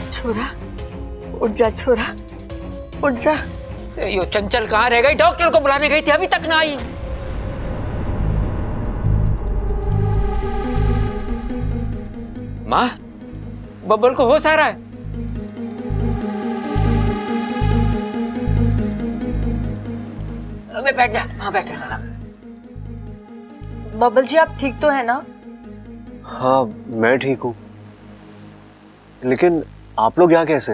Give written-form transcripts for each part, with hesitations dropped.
छोरा, उठ जा छोरा, उठ जा। यो चंचल कहाँ रह गई? डॉक्टर को बुलाने गई थी, अभी तक ना आई। माँ, बब्बल को होश आ रहा है? अबे बैठ जा, हाँ बैठ जा। बब्बल जी आप ठीक तो है ना? हाँ मैं ठीक हूँ, लेकिन आप लोग यहाँ कैसे?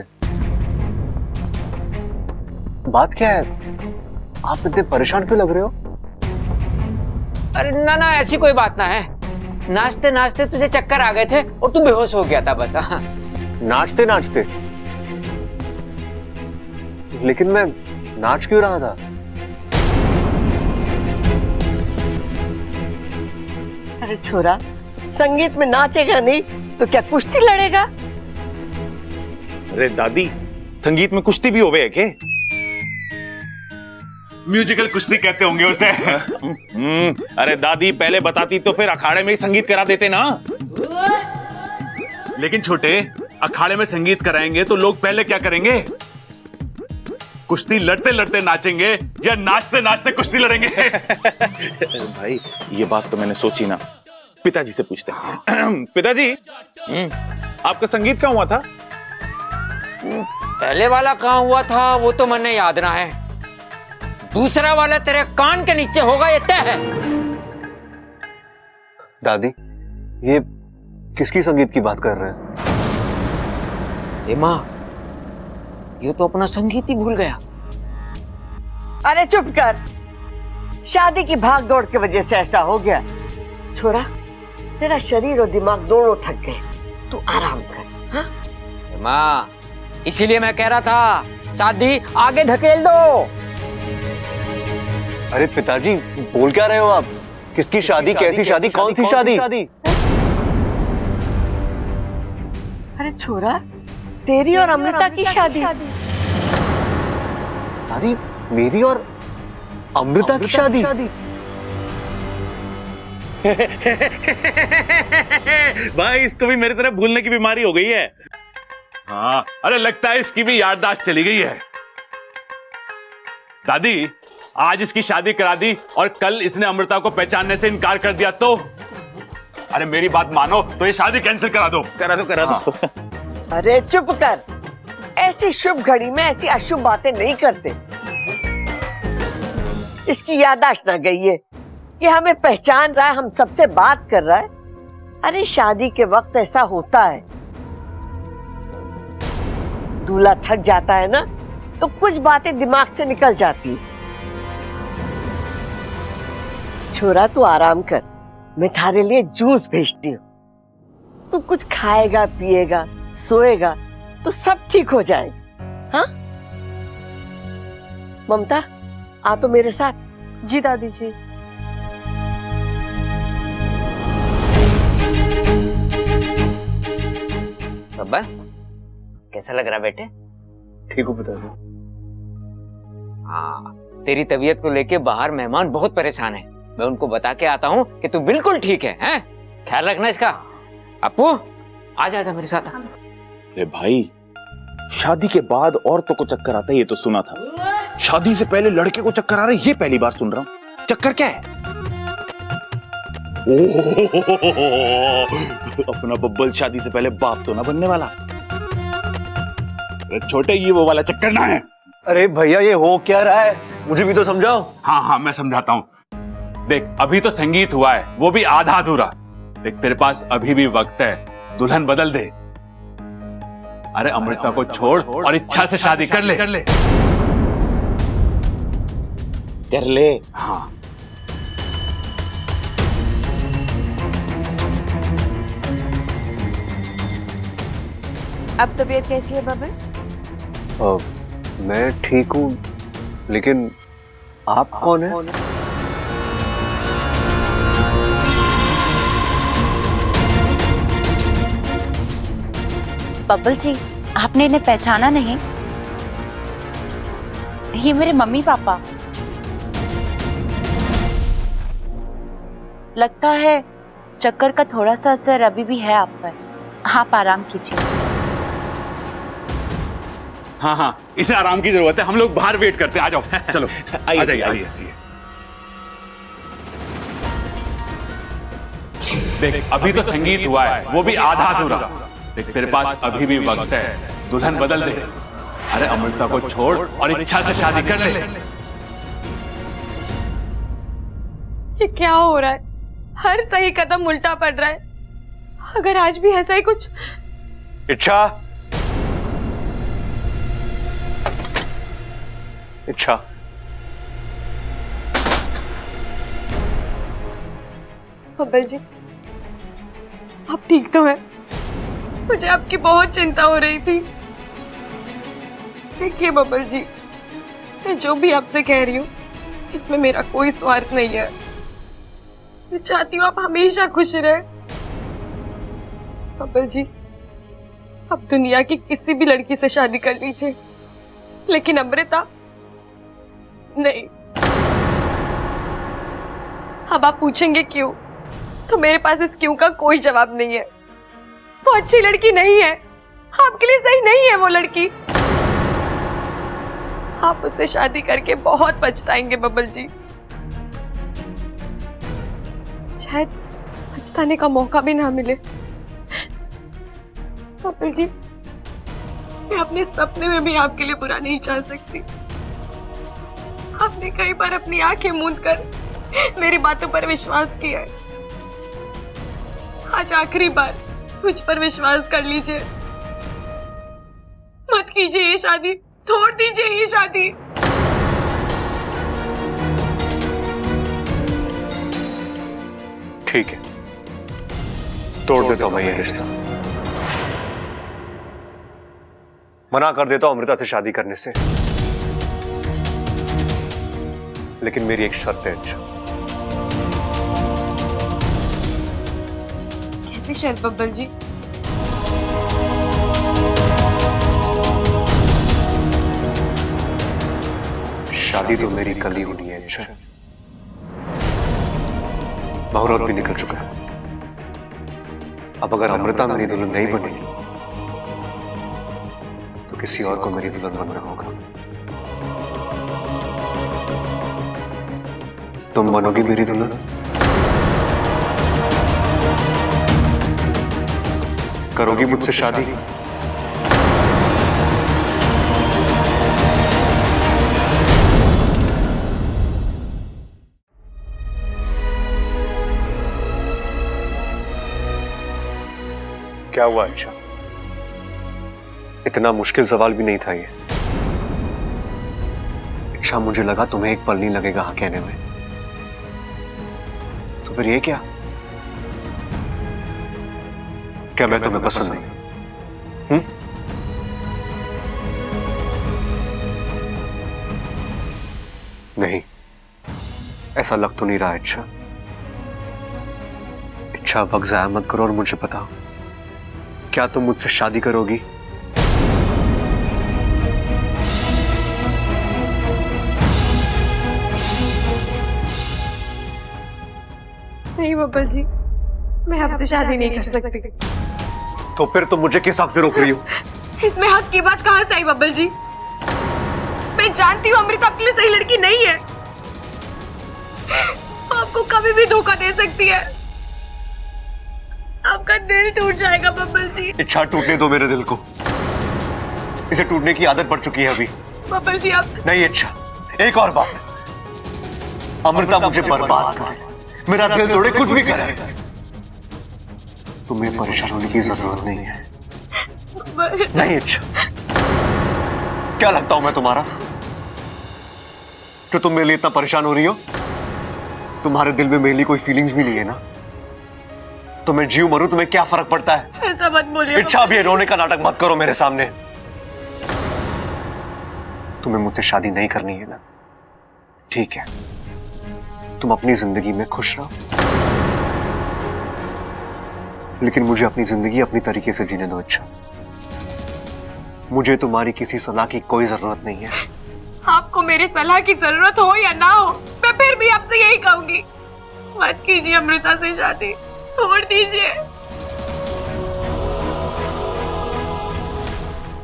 बात क्या है? आप इतने परेशान क्यों लग रहे हो? अरे ना ना, ऐसी कोई बात ना है। नाचते नाचते तुझे चक्कर आ गए थे और तू बेहोश हो गया था बस। हाँ। नाचते नाचते? लेकिन मैं नाच क्यों रहा था? अरे छोरा, संगीत में नाचेगा नहीं तो क्या कुश्ती लड़ेगा? अरे दादी, संगीत में कुश्ती भी होवे है के? म्यूजिकल कुश्ती कहते होंगे उसे। अरे दादी पहले बताती तो फिर अखाड़े में ही संगीत करा देते ना। लेकिन छोटे, अखाड़े में संगीत कराएंगे तो लोग पहले क्या करेंगे? कुश्ती लड़ते लड़ते नाचेंगे या नाचते नाचते कुश्ती लड़ेंगे? भाई ये बात तो मैंने सोची ना, पिताजी से पूछते हैं। पिताजी, आपका संगीत कहाँ हुआ था? पहले वाला कहाँ हुआ था वो तो मैंने याद ना है, दूसरा वाला तेरे कान के नीचे होगा, ये तय है। दादी, ये किसकी संगीत की बात कर रहे हैं? ए माँ, ये तो अपना संगीत ही भूल गया। अरे चुप कर, शादी की भाग दौड़ की वजह से ऐसा हो गया। छोरा, तेरा शरीर और दिमाग दोनों थक गए, तू आराम कर। हाँ? ए माँ, इसीलिए मैं कह रहा था शादी आगे धकेल दो। अरे पिताजी, बोल क्या रहे हो आप? किसकी शादी? कैसी शादी? कौन सी शादी? अरे छोरा, तेरी और अमृता की शादी। अरे मेरी और अमृता की शादी? भाई इसको भी मेरी तरह भूलने की बीमारी हो गई है। हाँ, अरे लगता है इसकी भी याददाश्त चली गई है। दादी, आज इसकी शादी करा दी और कल इसने अमृता को पहचानने से इनकार कर दिया तो? अरे मेरी बात मानो तो ये शादी कैंसिल करा दो। करा दो। अरे चुप कर, ऐसी शुभ घड़ी में ऐसी अशुभ बातें नहीं करते। इसकी याददाश्त ना गई है कि हमें पहचान रहा है, हम सबसे बात कर रहा है। अरे शादी के वक्त ऐसा होता है, दूल्हा थक जाता है ना तो कुछ बातें दिमाग से निकल जाती है। छोरा तू आराम कर, मैं थारे लिए जूस भेजती हूँ। तू कुछ खाएगा, पिएगा, सोएगा तो सब ठीक हो जाएगा। हाँ ममता, आ तो मेरे साथ। जी दादी जी। बब्बा, कैसा लग रहा बेटे? ठीक हूँ पिताजी। हाँ, तेरी तबीयत को लेके बाहर मेहमान बहुत परेशान है। मैं उनको बता के आता हूँ कि तू बिल्कुल ठीक है, हैं? ख्याल रखना इसका। अपू, आजा आजा मेरे साथ। अरे भाई, शादी के बाद औरतों को चक्कर आता है ये तो सुना था, शादी से पहले लड़के को चक्कर आ रहा है ये पहली बार सुन रहा हूँ। चक्कर क्या है? अपना बब्बल शादी से पहले बाप तो ना बनने वाला। अरे छोटे, ये वो वाला चक्कर ना है। अरे भैया, ये हो क्या रहा है? मुझे भी तो समझाओ। हाँ मैं समझाता हूँ। देख, अभी तो संगीत हुआ है, वो भी आधा अधूरा। देख, तेरे पास अभी भी वक्त है, दुल्हन बदल दे। अरे अमृता को छोड़ और इच्छा से शादी कर ले। कर ले। हाँ। अब तबीयत कैसी है बब्बल? मैं ठीक हूँ, लेकिन आप कौन है? बब्बल जी, आपने इन्हें पहचाना नहीं? ये मेरे मम्मी पापा। लगता है चक्कर का थोड़ा सा असर अभी भी है आप पर। आप आराम कीजिए। हाँ हाँ, इसे आराम की जरूरत है, हम लोग बाहर वेट करते हैं। आ जाओ, चलो आइए, आ जाइए, आइए। आइए। देख अभी तो संगीत हुआ है, वो भी आधा अधूरा। देख तेरे पास अभी भी वक्त है, दुल्हन बदल दे। अरे अमृता को छोड़ और इच्छा से शादी कर ले। ये क्या हो रहा है? हर सही कदम उल्टा पड़ रहा है। अगर आज भी ऐसा ही कुछ। इच्छा, इच्छा, बब्बल जी, आप ठीक तो हैं? मुझे आपकी बहुत चिंता हो रही थी। देखिए बब्बल जी, मैं जो भी आपसे कह रही हूँ इसमें मेरा कोई स्वार्थ नहीं है। मैं चाहती हूँ आप हमेशा खुश रहे। बब्बल जी, आप दुनिया की किसी भी लड़की से शादी कर लीजिए, लेकिन अमृता नहीं। अब आप पूछेंगे क्यों, तो मेरे पास इस क्यों का कोई जवाब नहीं है। वो अच्छी लड़की नहीं है, आपके लिए सही नहीं है वो लड़की। आप उससे शादी करके बहुत पछताएंगे बब्बल जी। शायद पछताने का मौका भी ना मिले। बब्बल जी, मैं अपने सपने में भी आपके लिए बुरा नहीं चाह सकती। आपने कई बार अपनी आंखें मूंद कर मेरी बातों पर विश्वास किया है। आज आखिरी बार मुझ पर विश्वास कर लीजिए। मत कीजिए ये शादी, छोड़ दीजिए ये शादी। ठीक है, तोड़ देता हूं मैं ये रिश्ता। मना कर देता हूं अमृता से शादी करने से, लेकिन मेरी एक शर्त है। अच्छा, कैसी शर्त बब्बल जी? शादी तो मेरी कल ही होनी है। अच्छा, मुहूर्त भी निकल चुका है। अब अगर अमृता मेरी दुल्हन नहीं बनेगी तो किसी और को मेरी दुल्हन बनना होगा। तुम बनोगी मेरी दुल्हन? करोगी मुझसे शादी? क्या हुआ अच्छा? इतना मुश्किल सवाल भी नहीं था ये। अच्छा, मुझे लगा तुम्हें एक पल नहीं लगेगा हाँ कहने में, तो फिर ये क्या? क्या मैं तुम्हें पसंद नहीं? नहीं, ऐसा लग तो नहीं रहा। अच्छा अच्छा, वक्त जाया मत करो और मुझे बताओ, क्या तुम मुझसे शादी करोगी? नहीं बब्बल जी, मैं आपसे शादी नहीं कर सकती। तो फिर तुम मुझे किस हक से रोक रही हो? इसमें हक की बात कहां से आई बब्बल जी? मैं जानती हूँ अमृता आपके लिए सही लड़की नहीं है। आपको कभी भी धोखा दे सकती है। आपका दिल टूट जाएगा बब्बल जी। इच्छा, टूटने दो मेरे दिल को। इसे टूटने की आदत पड़ चुकी है अभी। बब्बल जी आप नहीं इच्छा, एक और बात, अमृता मुझे बर्बाद करे, मेरा दिल तोड़े, कुछ भी करे, तुम्हें परेशान होने की जरूरत नहीं है। नहीं इच्छा, क्या लगता हूं मैं तुम्हारा कि तुम मेरे लिए इतना परेशान हो रही हो? तुम्हारे दिल में मेरे लिए कोई फीलिंग्स भी नहीं है ना? तो मैं जीव मरूं, तुम्हें क्या फर्क पड़ता है? ऐसा मत बोलिए। इच्छा, अभी रोने का नाटक मत करो मेरे सामने। तुम्हें मुझसे शादी नहीं करनी है ना? ठीक है, तुम अपनी जिंदगी में खुश रहो, लेकिन मुझे अपनी जिंदगी अपनी तरीके से जीने दो। अच्छा, मुझे तुम्हारी किसी सलाह की कोई जरूरत नहीं है। आपको मेरी सलाह की जरूरत हो या ना हो, मैं फिर भी आपसे यही कहूंगी, मत कीजिए अमृता से शादी, छोड़ दीजिए।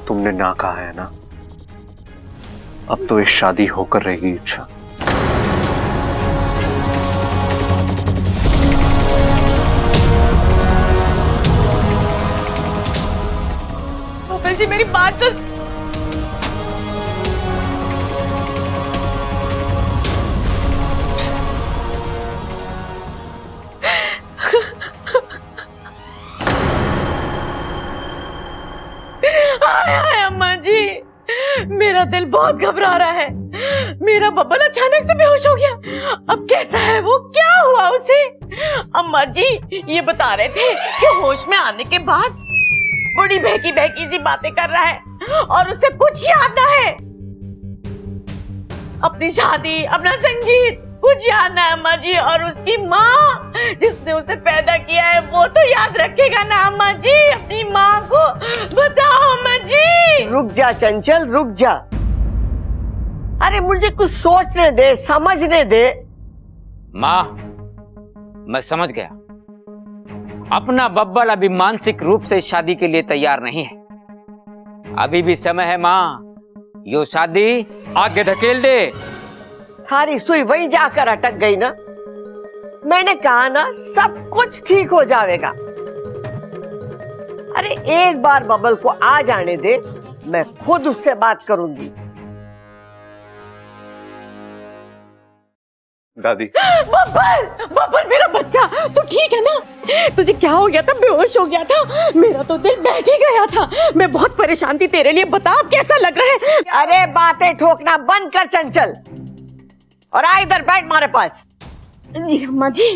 तुमने ना कहा है ना, अब तो ये शादी होकर रहेगी इच्छा। बबल जी मेरी बात तो हाय अम्मा जी, मेरा दिल बहुत घबरा रहा है। मेरा बब्बन अचानक से बेहोश हो गया। अब कैसा है वो, क्या हुआ उसे? अम्मा जी ये बता रहे थे कि होश में आने के बाद बड़ी बहकी बहकी सी बातें कर रहा है और उसे कुछ याद ना है। अपनी शादी, अपना संगीत कुछ याद ना है अम्मा जी। और उसकी माँ जिसने उसे पैदा किया है वो तो याद रखेगा ना अम्मा जी। अपनी माँ को बताओ अम्मा जी। रुक जा चंचल, रुक जा। अरे मुझे कुछ सोचने दे, समझने दे। माँ, मैं समझ गया। अपना बब्बल अभी मानसिक रूप से इस शादी के लिए तैयार नहीं है। अभी भी समय है माँ, यो शादी आगे धकेल दे। थारी सुई वहीं जाकर अटक गई ना। मैंने कहा ना सब कुछ ठीक हो जाएगा। अरे एक बार बबल को आ जाने दे, मैं खुद उससे बात करूंगी। दादी। बब्बल, बब्बल मेरा बच्चा, तू ठीक है ना? तुझे क्या हो गया था? बेहोश हो गया था? मेरा तो दिल बैठ ही गया था। मैं बहुत परेशान थी तेरे लिए। बता अब कैसा लग रहा है? अरे बातें ठोकना बंद कर चंचल और आ इधर बैठ हमारे पास। जी अम्मा जी।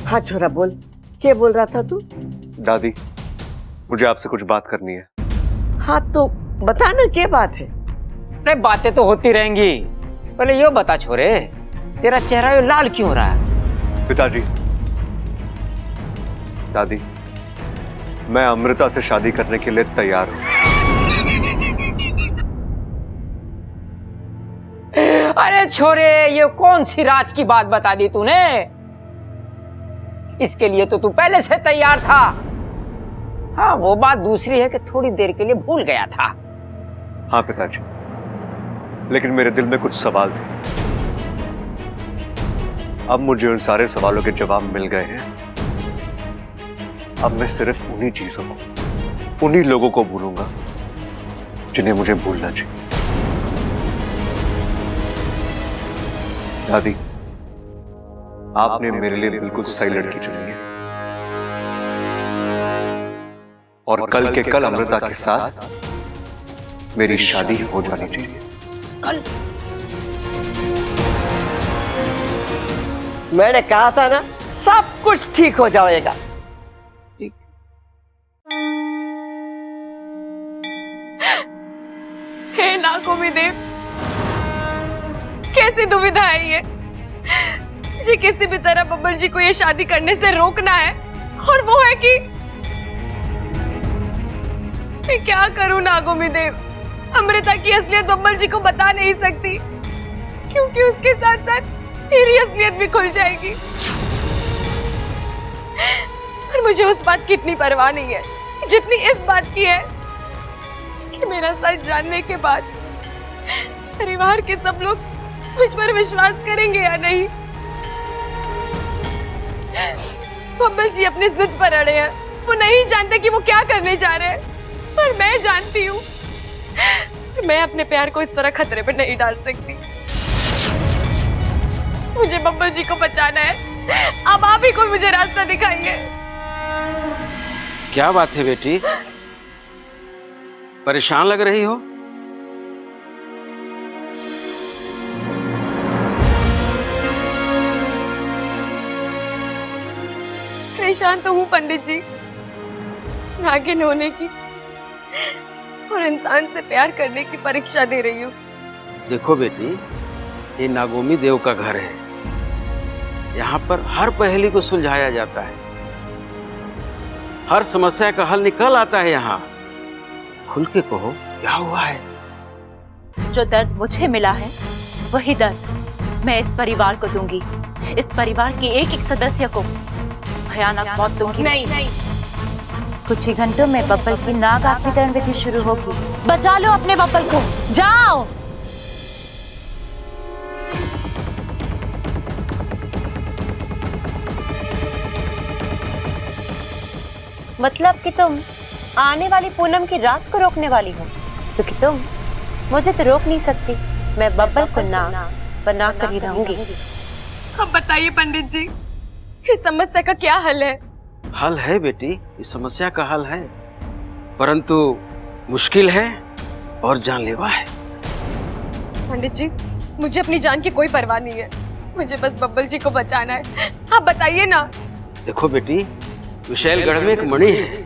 हाँ छोरा बोल, क्या बोल रहा था तू? दादी मुझे आपसे कुछ बात करनी है। हाँ तो बता ना क्या बात है। अरे बातें तो होती रहेंगी, पहले यो बता छोरे, तेरा चेहरा यो लाल क्यों हो रहा है? पिताजी, दादी मैं अमृता से शादी करने के लिए तैयार हूं। अरे छोरे, ये कौन सी राज की बात बता दी तूने? इसके लिए तो तू पहले से तैयार था। हाँ वो बात दूसरी है कि थोड़ी देर के लिए भूल गया था। हाँ पिताजी, लेकिन मेरे दिल में कुछ सवाल थे। अब मुझे उन सारे सवालों के जवाब मिल गए हैं। अब मैं सिर्फ उन्हीं चीजों को, उन्हीं लोगों को भूलूंगा जिन्हें मुझे भूलना चाहिए। दादी आपने मेरे लिए बिल्कुल सही लड़की चुनी है और कल के कल अमृता के साथ मेरी शादी हो जानी चाहिए। कल? मैंने कहा था ना सब कुछ ठीक हो जाएगा। हे नागोमी देव, कैसी दुविधा है ये। मुझे किसी भी तरह बब्बल जी को ये शादी करने से रोकना है और वो है कि मैं क्या करूं नागोमी देव। अमृता की असलियत बब्बल जी को बता नहीं सकती क्योंकि उसके साथ साथ मेरी असलियत भी खुल जाएगी। और मुझे उस बात की इतनी परवाह नहीं है जितनी इस बात की है कि मेरा सच जानने के बाद परिवार के सब लोग मुझ पर विश्वास करेंगे या नहीं। बब्बल जी अपनी जिद पर अड़े हैं। वो नहीं जानते कि वो क्या करने जा रहे हैं, पर मैं जानती हूँ। मैं अपने प्यार को इस तरह खतरे पर नहीं डाल सकती। मुझे बब्बल जी को बचाना है। अब आप ही कोई मुझे रास्ता दिखाइए। क्या बात है बेटी, परेशान लग रही हो? परेशान तो हूँ पंडित जी, नागिन होने की और इंसान से प्यार करने की परीक्षा दे रही हूँ। देखो बेटी, ये नागोमी देव का घर है। यहाँ पर हर पहेली को सुलझाया जाता है, हर समस्या का हल निकल आता है। यहाँ खुल के कहो क्या हुआ है। जो दर्द मुझे मिला है वही दर्द मैं इस परिवार को दूंगी। इस परिवार के एक एक सदस्य को भयानक मौत दूंगी। नहीं, कुछ ही घंटों में बब्बल की नाग आत्मीकरण विधि शुरू होगी। बचा लो अपने बब्बल को, जाओ। मतलब कि तुम आने वाली पूनम की रात को रोकने वाली हो, क्योंकि तुम मुझे तो रोक नहीं सकती। मैं बब्बल को नाग बना कर ही रहूंगी। अब बताइए पंडित जी, इस समस्या का क्या हल है? हल है बेटी, इस समस्या का हल है, परंतु मुश्किल है और जानलेवा है। पंडित जी, मुझे अपनी जान की कोई परवाह नहीं है, मुझे बस बब्बल जी को बचाना है। आप बताइए ना। देखो बेटी, विशैलगढ़ में एक मणि है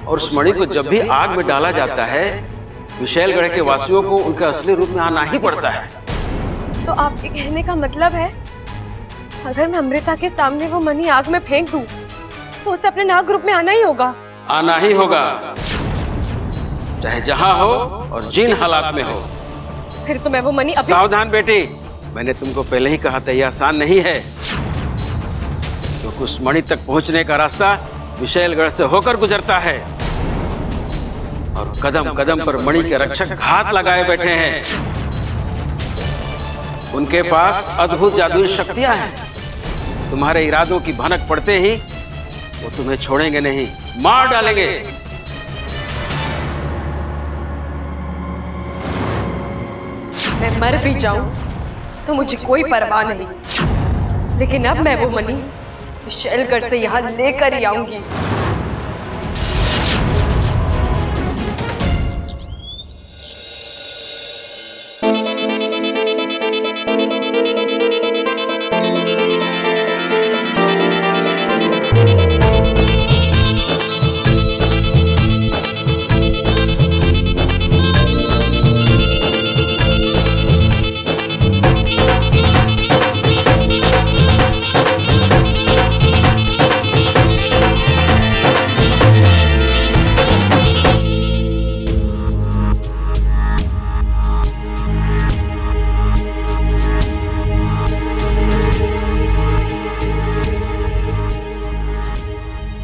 और उस मणि को जब भी आग में डाला जाता है, विशैलगढ़ के वासियों को उनके असली रूप में आना ही पड़ता है। तो आपके कहने का मतलब है, अगर मैं अमृता के सामने वो मणि आग में फेंक दूं, तो उसे अपने नाग रूप में आना ही होगा? आना ही होगा, चाहे जहां हो और जिन हालात में हो। फिर तो मैं वो मणि अभी... सावधान बेटी, मैंने तुमको पहले ही कहा था, यह आसान नहीं है, क्योंकि उस मणि तक पहुंचने का रास्ता विशैलगढ़ से होकर गुजरता है और कदम कदम पर मणि के रक्षक हाथ लगाए बैठे हैं। उनके पास अद्भुत जादुई शक्तियां हैं। तुम्हारे इरादों की भनक पड़ते ही वो तुम्हें छोड़ेंगे नहीं, मार डालेंगे। मैं मर भी जाऊं तो मुझे कोई परवाह नहीं, लेकिन अब मैं वो मणि विशैलगढ़ से यहाँ लेकर ही आऊंगी।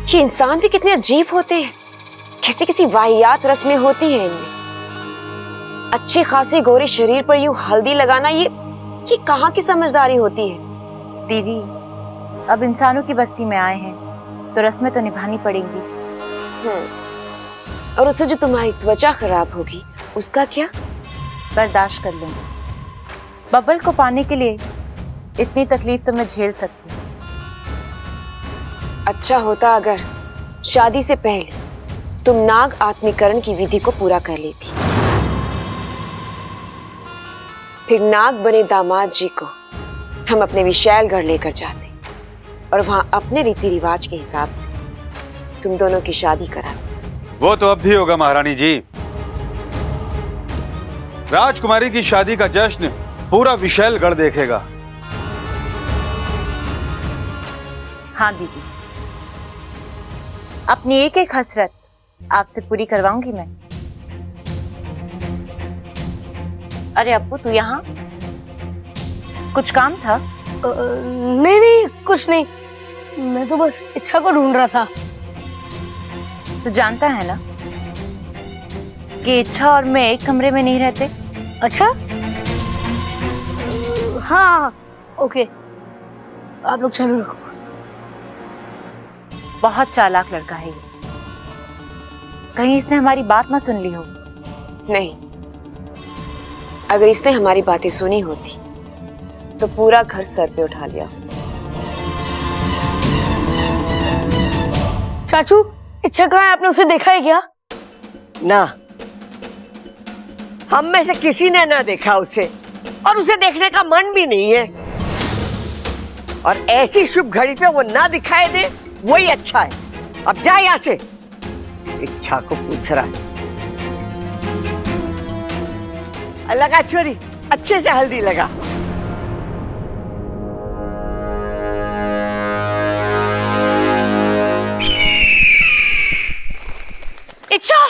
ये इंसान भी कितने अजीब होते हैं, किसी किसी वाहियात रस्में होती हैं इनमें। अच्छी खासी गोरी शरीर पर यूं हल्दी लगाना, ये कहाँ की समझदारी होती है? दीदी, अब इंसानों की बस्ती में आए हैं तो रस्में तो निभानी पड़ेंगी। और उससे जो तुम्हारी त्वचा खराब होगी उसका क्या? बर्दाश्त कर लूंगी। बब्बल को पाने के लिए इतनी तकलीफ तो मैं झेल सकती हूँ। अच्छा होता अगर शादी से पहले तुम नाग आत्मीकरण की विधि को पूरा कर लेती, फिर नाग बने दामाद जी को हम अपने विशैलगढ़ लेकर जाते और वहां अपने रीति रिवाज के हिसाब से तुम दोनों की शादी कराते। वो तो अब भी होगा महारानी जी। राजकुमारी की शादी का जश्न पूरा विशैलगढ़ देखेगा। हाँ दीदी, अपनी एक एक हसरत आपसे पूरी करवाऊंगी मैं। अरे अप्पू, तू यहाँ? कुछ काम था? नहीं नहीं, कुछ नहीं, मैं तो बस इच्छा को ढूंढ रहा था। तू जानता है ना कि इच्छा और मैं एक कमरे में नहीं रहते। अच्छा, हाँ ओके, आप लोग चालू रखो। बहुत चालाक लड़का है ये, कहीं इसने हमारी बात ना सुन ली हो। नहीं, अगर इसने हमारी बातें सुनी होती तो पूरा घर सर पे उठा लिया। चाचू, इच्छा कहाँ है? आपने उसे देखा है क्या? ना, हम में से किसी ने ना देखा उसे, और उसे देखने का मन भी नहीं है। और ऐसी शुभ घड़ी पे वो ना दिखाई दे, वही अच्छा है। अब जा यहाँ से। इच्छा को पूछ रहा है। लगा छोरी, अच्छे से हल्दी लगा। इच्छा,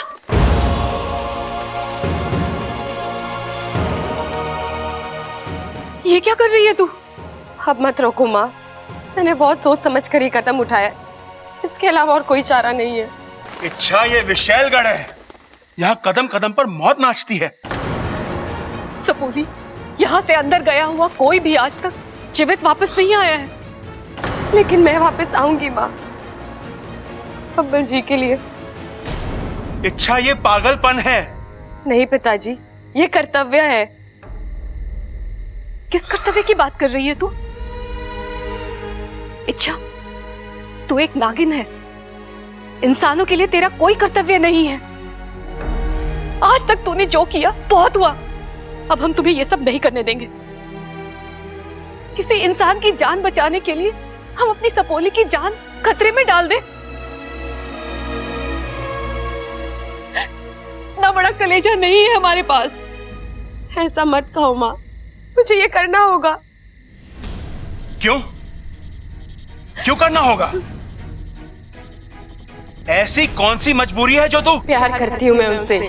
ये क्या कर रही है तू? अब मत रोको माँ, मैंने बहुत सोच समझ कर ये कदम उठाया। इसके अलावा और कोई चारा नहीं है। इच्छा ये विशैलगढ़ है, यहाँ कदम कदम पर मौत नाचती है। सपोली, यहाँ से अंदर गया हुआ कोई भी आज तक जीवित वापस नहीं आया है, लेकिन मैं वापस आऊंगी माँ, बब्बर जी के लिए। इच्छा ये पागलपन है। नहीं पिताजी, ये कर्तव्य है। किस कर्तव्य की बात कर रही है तू? इच्छा, तू एक नागिन है, इंसानों के लिए तेरा कोई कर्तव्य नहीं है। आज तक तूने जो किया बहुत हुआ, अब हम तुम्हें ये सब नहीं करने देंगे। किसी इंसान की जान बचाने के लिए हम अपनी सपोली की जान खतरे में डाल दें? इतना बड़ा कलेजा नहीं है हमारे पास। ऐसा मत कहो माँ, मुझे ये करना होगा। क्यों क्यों करना होगा? ऐसी कौन सी मजबूरी है जो तू? प्यार करती हूँ मैं उनसे।